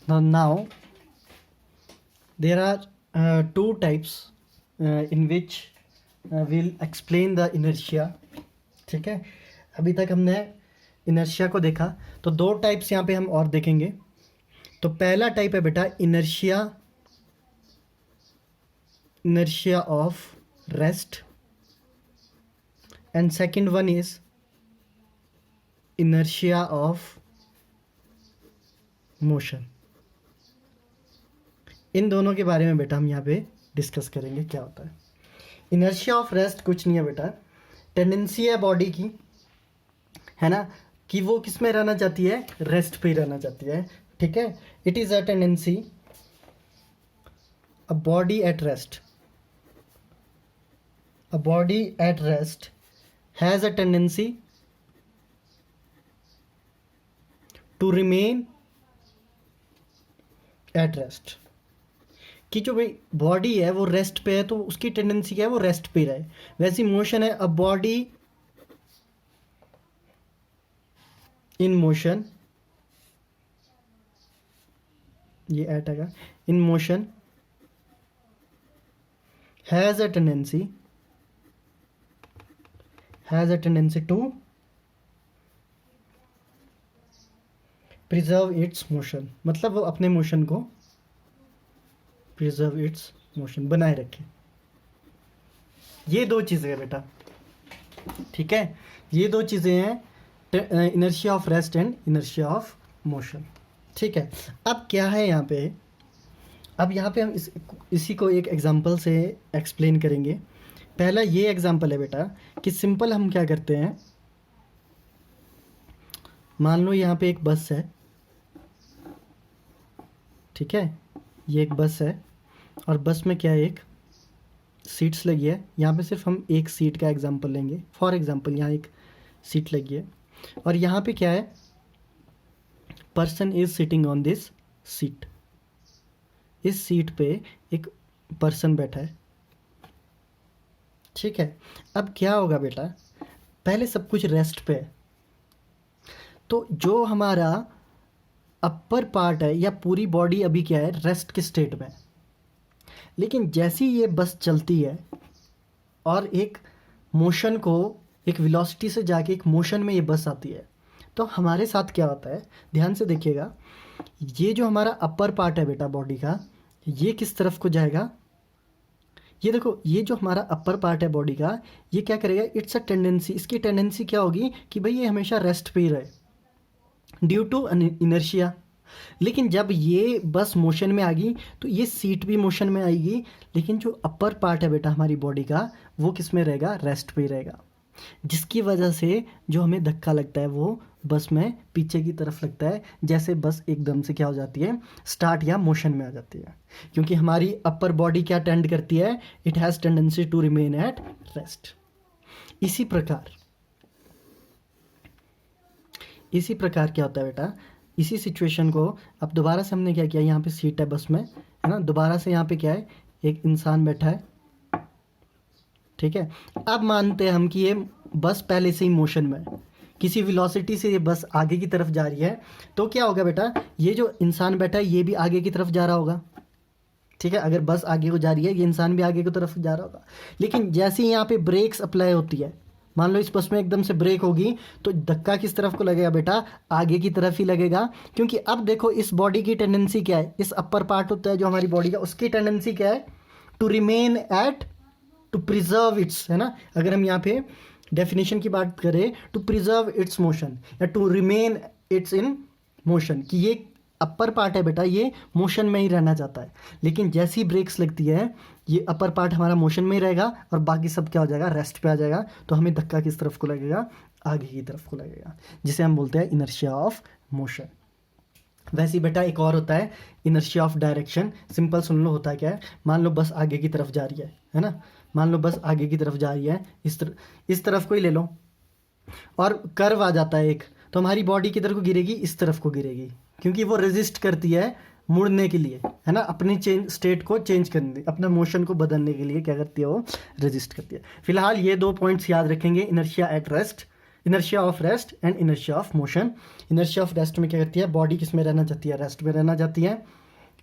Now there are two types in which we'll explain the inertia. ठीक है, अभी तक हमने इनर्शिया को देखा, तो दो टाइप्स यहाँ पे हम और देखेंगे. तो पहला टाइप है बेटा inertia of rest, and second one is inertia of motion. इन दोनों के बारे में बेटा हम यहाँ पे डिस्कस करेंगे क्या होता है. इनर्शिया ऑफ रेस्ट कुछ नहीं है बेटा, टेंडेंसी है बॉडी की, है ना, कि वो किस में रहना चाहती है, रेस्ट पे ही रहना चाहती है. ठीक है, it is a tendency, a body at rest, a body at rest has a tendency to remain at rest. कि जो भाई बॉडी है वो रेस्ट पे है, तो उसकी टेंडेंसी क्या है, वो रेस्ट पे रहे. वैसी मोशन है, अ बॉडी इन मोशन, ये एट आएगा, in motion has a tendency to preserve its motion. मतलब वो अपने मोशन को preserve its motion बनाए रखे. ये दो चीज़ें हैं बेटा, ठीक है, ये दो चीज़ें हैं, inertia of rest and inertia of motion. ठीक है, अब क्या है यहाँ पे, अब यहाँ पे हम इसी को एक एग्जांपल से एक्सप्लेन करेंगे. पहला ये एग्जांपल है बेटा कि सिंपल हम क्या करते हैं, मान लो यहाँ पे एक बस है, ठीक है, ये एक बस है और बस में क्या है, एक सीट्स लगी है. यहाँ पे सिर्फ हम एक सीट का एग्जांपल लेंगे. फॉर एग्जांपल यहाँ एक सीट लगी है और यहाँ पे क्या है, person is sitting on this seat. इस सीट पे एक पर्सन बैठा है. ठीक है, अब क्या होगा बेटा, पहले सब कुछ रेस्ट पे है, तो जो हमारा अपर पार्ट है या पूरी बॉडी अभी क्या है, रेस्ट के स्टेट में. लेकिन जैसे ही ये बस चलती है और एक मोशन को, एक वेलोसिटी से जाके एक मोशन में ये बस आती है, तो हमारे साथ क्या होता है, ध्यान से देखिएगा, ये जो हमारा अपर पार्ट है बेटा बॉडी का, ये किस तरफ को जाएगा, ये देखो, ये जो हमारा अपर पार्ट है बॉडी का, ये क्या करेगा, इट्स अ टेंडेंसी, इसकी टेंडेंसी क्या होगी कि भाई ये हमेशा रेस्ट पे ही रहे ड्यू टू इनर्शिया. लेकिन जब ये बस मोशन में आ गई तो ये सीट भी मोशन में आएगी, लेकिन जो अपर पार्ट है बेटा हमारी बॉडी का, वो किस में रहेगा, रेस्ट पे ही रहेगा. जिसकी वजह से जो हमें धक्का लगता है वो बस में पीछे की तरफ लगता है, जैसे बस एकदम से क्या हो जाती है, स्टार्ट या मोशन में आ जाती है. क्योंकि हमारी अपर बॉडी क्या टेंड करती है, it has tendency to remain at rest. इसी प्रकार क्या होता है बेटा, इसी सिचुएशन को अब दोबारा से हमने क्या किया, यहाँ पे सीट है बस में, है ना, दोबारा से यहाँ पे क्या है, एक इंसान बैठा है. ठीक है, अब मानते हैं हम कि ये बस पहले से ही मोशन में है, किसी वेलोसिटी से ये बस आगे की तरफ जा रही है, तो क्या होगा बेटा, ये जो इंसान बैठा है ये भी आगे की तरफ जा रहा होगा. ठीक है, अगर बस आगे को जा रही है, ये इंसान भी आगे की तरफ जा रहा होगा. लेकिन जैसे ही यहाँ पे ब्रेक्स अप्लाई होती है, मान लो इस बस में एकदम से ब्रेक होगी, तो धक्का किस तरफ को लगेगा बेटा, आगे की तरफ ही लगेगा. क्योंकि अब देखो, इस बॉडी की टेंडेंसी क्या है, इस अपर पार्ट होता है जो हमारी बॉडी का, उसकी टेंडेंसी क्या है, to remain at, to preserve its, है ना. अगर हम यहाँ पे डेफिनेशन की बात करें, टू प्रिजर्व इट्स मोशन या to remain its in motion, कि ये अपर पार्ट है बेटा, ये मोशन में ही रहना चाहता है. लेकिन जैसी ब्रेक्स लगती है, ये अपर पार्ट हमारा मोशन में ही रहेगा और बाकी सब क्या हो जाएगा, रेस्ट पे आ जाएगा. तो हमें धक्का किस तरफ को लगेगा, आगे की तरफ को लगेगा, जिसे हम बोलते हैं इनर्शिया ऑफ मोशन. वैसे ही बेटा एक और होता है इनर्शिया ऑफ डायरेक्शन. सिंपल सुन लो, होता है क्या है, मान लो बस आगे की तरफ जा रही है ना, मान लो बस आगे की तरफ जा रही है, इस तरफ को ही ले लो, और कर्व आ जाता है एक, तो हमारी बॉडी किधर को गिरेगी, इस तरफ को गिरेगी, क्योंकि वो रेजिस्ट करती है मुड़ने के लिए, है ना, अपनी स्टेट को चेंज करने, अपना मोशन को बदलने के लिए क्या करती है, वो रेजिस्ट करती है. फिलहाल ये दो पॉइंट्स याद रखेंगे, inertia at rest, inertia of rest and inertia of motion. Inertia of rest में क्या करती है, बॉडी किस में रहना चाहती है, रेस्ट में रहना चाहती है।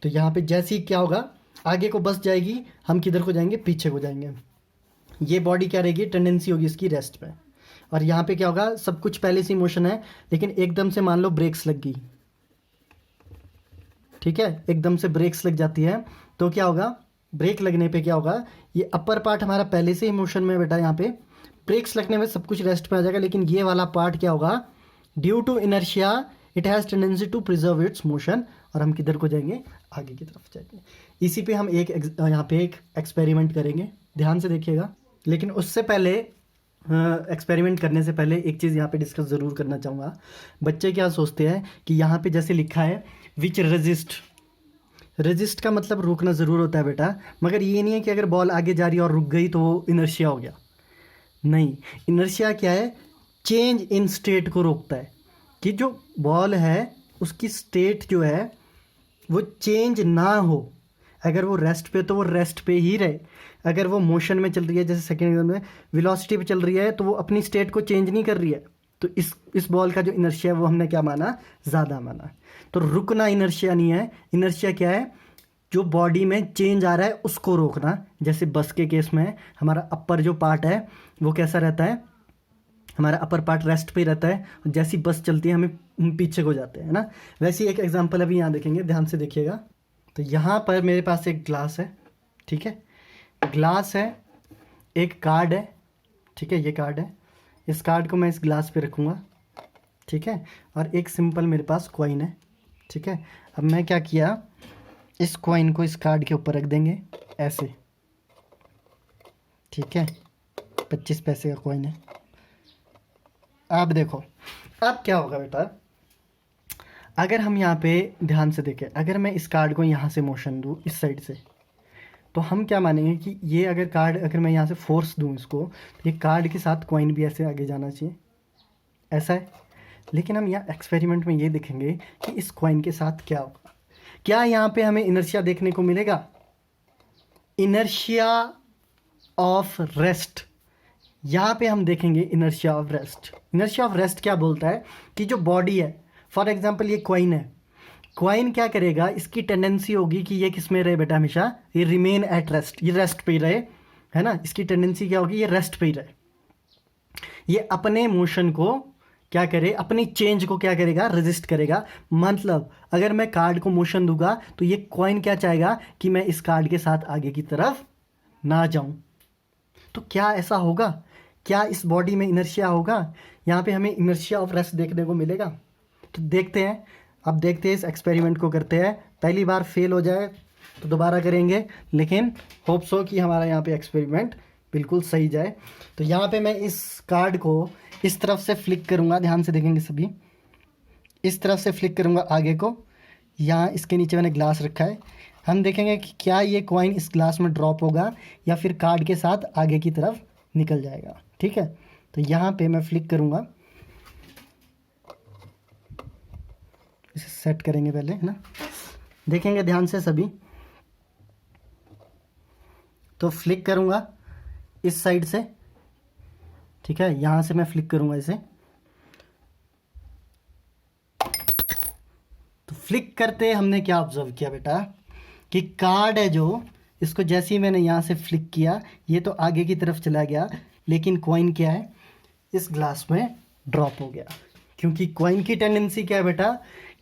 तो यहाँ पे जैसे ही क्या होगा, आगे को बस जाएगी, हम किधर को जाएंगे, पीछे को जाएंगे। ये बॉडी क्या रहेगी, टेंडेंसी होगी इसकी रेस्ट पे। और यहाँ पे क्या होगा, सब कुछ पहले से मोशन है, लेकिन एकदम से मान लो ब्रेक्स लग गई, ठीक है, एकदम से ब्रेक्स लग जाती है, तो क्या होगा, ब्रेक लगने पे क्या होगा, ये अपर पार्ट हमारा पहले से ही मोशन में बेटा, यहाँ पे ब्रेक्स लगने में सब कुछ रेस्ट पे आ जाएगा, लेकिन ये वाला पार्ट क्या होगा, due to inertia it has tendency to preserve its motion, और हम किधर को जाएंगे, आगे की तरफ जाएंगे। इसी पे हम यहाँ पे एक एक्सपेरिमेंट करेंगे, ध्यान से देखिएगा। लेकिन उससे पहले एक्सपेरिमेंट करने से पहले एक चीज़ यहाँ पे डिस्कस ज़रूर करना चाहूँगा। बच्चे क्या सोचते हैं कि यहाँ पे जैसे लिखा है विच रेजिस्ट का मतलब रोकना ज़रूर होता है बेटा, मगर ये नहीं है कि अगर बॉल आगे जा रही है और रुक गई तो वो इनर्शिया हो गया। नहीं, इनर्शिया क्या है, चेंज इन स्टेट को रोकता है, कि जो बॉल है उसकी स्टेट जो है वो चेंज ना हो। अगर वो रेस्ट पे तो वो रेस्ट पे ही रहे, अगर वो मोशन में चल रही है, जैसे सेकेंड एग्जाम्पल में वेलोसिटी पे चल रही है, तो वो अपनी स्टेट को चेंज नहीं कर रही है, तो इस बॉल का जो इनर्शिया है वो हमने क्या माना, ज़्यादा माना। तो रुकना इनर्शिया नहीं है, इनर्शिया क्या है, जो बॉडी में चेंज आ रहा है उसको रोकना। जैसे बस के केस में हमारा अपर जो पार्ट है वो कैसा रहता है, हमारा अपर पार्ट रेस्ट पे रहता है, और जैसी बस चलती है हम पीछे को जाते हैं ना। वैसे एक एग्जांपल अभी यहाँ देखेंगे, ध्यान से देखिएगा। तो यहाँ पर मेरे पास एक ग्लास है, ठीक है, ग्लास है, एक कार्ड है, ठीक है, ये कार्ड है, इस कार्ड को मैं इस ग्लास पे रखूँगा, ठीक है, और एक सिंपल मेरे पास कॉइन है, ठीक है। अब मैं क्या किया, इस कॉइन को इस कार्ड के ऊपर रख देंगे ऐसे, ठीक है, 25 पैसे का कॉइन है। अब देखो, अब क्या होगा बेटा, अगर हम यहाँ पे ध्यान से देखें, अगर मैं इस कार्ड को यहाँ से मोशन दूँ इस साइड से, तो हम क्या मानेंगे कि ये अगर कार्ड, अगर मैं यहाँ से फोर्स दूँ इसको, तो ये कार्ड के साथ कॉइन भी ऐसे आगे जाना चाहिए, ऐसा है। लेकिन हम यहाँ एक्सपेरिमेंट में ये देखेंगे कि इस कॉइन के साथ क्या होगा, क्या यहाँ पे हमें इनर्शिया देखने को मिलेगा, इनर्शिया ऑफ रेस्ट। यहाँ पे हम देखेंगे inertia of rest. Inertia of rest क्या बोलता है कि जो बॉडी है, फॉर एग्जांपल ये कॉइन है, कॉइन क्या करेगा, इसकी टेंडेंसी होगी कि ये किस में रहे बेटा, हमेशा ये रिमेन एट रेस्ट, ये रेस्ट पे ही रहे, है ना। इसकी टेंडेंसी क्या होगी, ये रेस्ट पे ही रहे, ये अपने मोशन को क्या करे, अपनी चेंज को क्या करेगा, रेजिस्ट करेगा। मतलब अगर मैं कार्ड को मोशन दूंगा तो ये कॉइन क्या चाहेगा कि मैं इस कार्ड के साथ आगे की तरफ ना जाऊं। तो क्या ऐसा होगा, क्या इस बॉडी में इनर्शिया होगा, यहाँ पे हमें इनर्शिया ऑफ रेस्ट देखने को मिलेगा। तो देखते हैं, अब देखते हैं, इस एक्सपेरिमेंट को करते हैं। पहली बार फेल हो जाए तो दोबारा करेंगे, लेकिन होप सो कि हमारा यहाँ पे एक्सपेरिमेंट बिल्कुल सही जाए। तो यहाँ पे मैं इस कार्ड को इस तरफ से फ्लिक करूँगा, ध्यान से देखेंगे सभी, इस तरफ से फ्लिक करूँगा आगे को। यहाँ इसके नीचे मैंने ग्लास रखा है, हम देखेंगे कि क्या ये कॉइन इस ग्लास में ड्रॉप होगा या फिर कार्ड के साथ आगे की तरफ निकल जाएगा, ठीक है। तो यहाँ पे मैं फ्लिक करूँगा, इसे सेट करेंगे पहले, है ना, देखेंगे ध्यान से सभी। तो फ्लिक करूँगा इस साइड से, ठीक है, यहाँ से मैं फ्लिक करूँगा इसे। तो फ्लिक करते हमने क्या ऑब्जर्व किया बेटा, कि कार्ड है जो, इसको जैसे ही मैंने यहाँ से फ्लिक किया ये तो आगे की तरफ चला गया, लेकिन कॉइन क्या है, इस ग्लास में ड्रॉप हो गया। क्योंकि कॉइन की टेंडेंसी क्या है बेटा,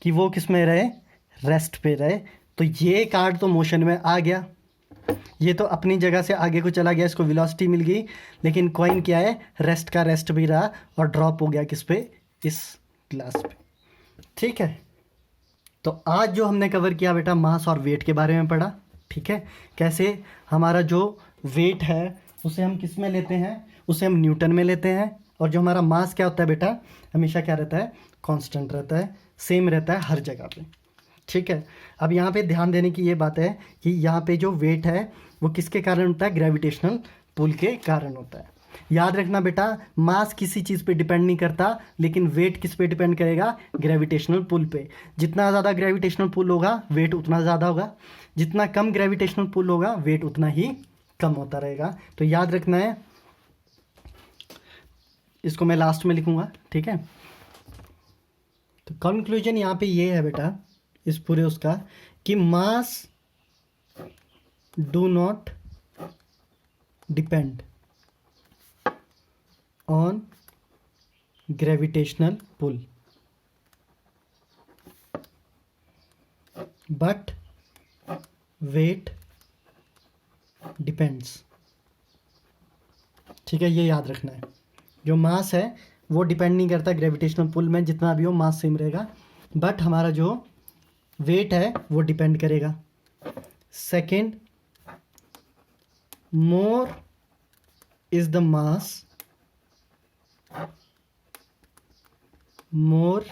कि वो किस में रहे, रेस्ट पे रहे। तो ये कार्ड तो मोशन में आ गया, ये तो अपनी जगह से आगे को चला गया, इसको वेलोसिटी मिल गई, लेकिन कॉइन क्या है, रेस्ट का रेस्ट भी रहा और ड्रॉप हो गया किस पे, इस ग्लास पे, ठीक है। तो आज जो हमने कवर किया बेटा, मास और वेट के बारे में पढ़ा, ठीक है, कैसे हमारा जो वेट है उसे हम किस में लेते हैं, उसे हम न्यूटन में लेते हैं, और जो हमारा मास क्या होता है बेटा, हमेशा क्या रहता है, कांस्टेंट रहता है, सेम रहता है हर जगह पे, ठीक है। अब यहाँ पे ध्यान देने की ये बात है कि यहाँ पे जो वेट है वो किसके कारण होता है, ग्रेविटेशनल पुल के कारण होता है। याद रखना बेटा, मास किसी चीज़ पे डिपेंड नहीं करता, लेकिन वेट किस पे डिपेंड करेगा, ग्रेविटेशनल पुल पे। जितना ज़्यादा ग्रेविटेशनल पुल होगा वेट उतना ज़्यादा होगा, जितना कम ग्रेविटेशनल पुल होगा वेट उतना ही कम होता रहेगा। तो याद रखना है, इसको मैं लास्ट में लिखूंगा, ठीक है। तो कंक्लूजन यहाँ पे ये है बेटा इस पूरे उसका, कि mass do not depend on gravitational pull but weight depends. ठीक है, ये याद रखना है। जो मास है वो डिपेंड नहीं करता ग्रेविटेशनल पुल में, जितना भी हो मास सेम रहेगा, बट हमारा जो वेट है वो डिपेंड करेगा। Second, more is the mass, more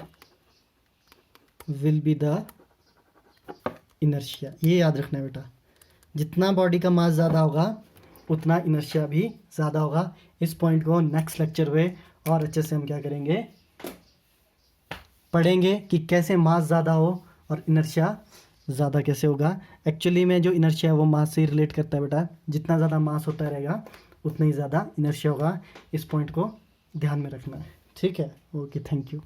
will be the inertia. ये याद रखना है बेटा, जितना बॉडी का मास ज़्यादा होगा उतना इनर्शिया भी ज़्यादा होगा। इस पॉइंट को नेक्स्ट लेक्चर में और अच्छे से हम क्या करेंगे, पढ़ेंगे कि कैसे मास ज़्यादा हो और इनर्शिया ज़्यादा कैसे होगा। एक्चुअली में जो इनर्शिया है वो मास से ही रिलेट करता है बेटा, जितना ज़्यादा मास होता रहेगा उतना ही ज़्यादा इनर्शिया होगा। इस पॉइंट को ध्यान में रखना है, ठीक है। Okay, thank you.